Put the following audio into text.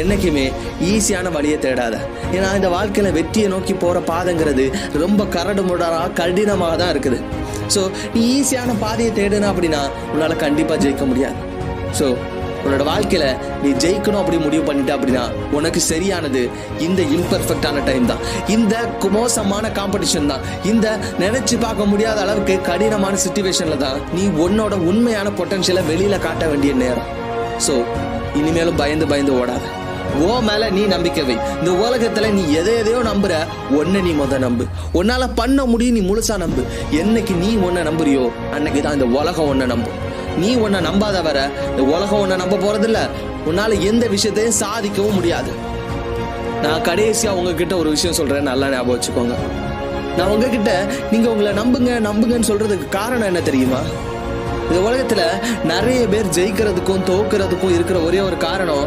என்னைக்குமே ஈஸியான வழியை தேடாத. ஏன்னா இந்த வாழ்க்கையில வெற்றியை நோக்கி போற பாதைங்கிறது ரொம்ப கடினமாக தான் இருக்குது. ஸோ நீ ஈஸியான பாதையை தேடுன அப்படின்னா உன்னால கண்டிப்பா ஜெயிக்க முடியாது. ஸோ உன்னோட வாழ்க்கையில நீ ஜெயிக்கணும் அப்படி முடிவு பண்ணிட்ட அப்படின்னா உனக்கு சரியானது இந்த இம்பர்ஃபெக்டான டைம் தான், இந்த மோசமான காம்படிஷன் தான், இந்த நினைச்சு பார்க்க முடியாத அளவுக்கு கடினமான சிச்சுவேஷன்ல தான் நீ உன்னோட உண்மையான பொட்டன்ஷியலை வெளியில காட்ட வேண்டிய நேரம். ஸோ இனிமேலும் பயந்து ஓடாத. ஓ மேல நீ நம்பிக்கை வை. இந்த உலகத்துல நீ எதையோ நம்புற, ஒன்ன நீ நம்பு. உன்னால பண்ண முடியும், நீ முழுசா நம்பு. என்னைக்கு நீ ஒன்ன நம்புறியோ அன்னைக்குதான் இந்த உலகம் ஒன்ன நம்பும். நீ உன்னை நம்பாத வர இந்த உலகம் உன்னை நம்ப போறதில்ல. உன்னால எந்த விஷயத்தையும் சாதிக்கவும் முடியாது. நான் கடைசியா உங்ககிட்ட ஒரு விஷயம் சொல்றேன், நல்லா ஞாபகம் வச்சுக்கோங்க. நான் உங்ககிட்ட நீங்க உங்களை நம்புங்கன்னு சொல்றதுக்கு காரணம் என்ன தெரியுமா? இந்த உலகத்துல நிறைய பேர் ஜெயிக்கிறதுக்கும் தோக்குறதுக்கும் இருக்கிற ஒரே ஒரு காரணம்,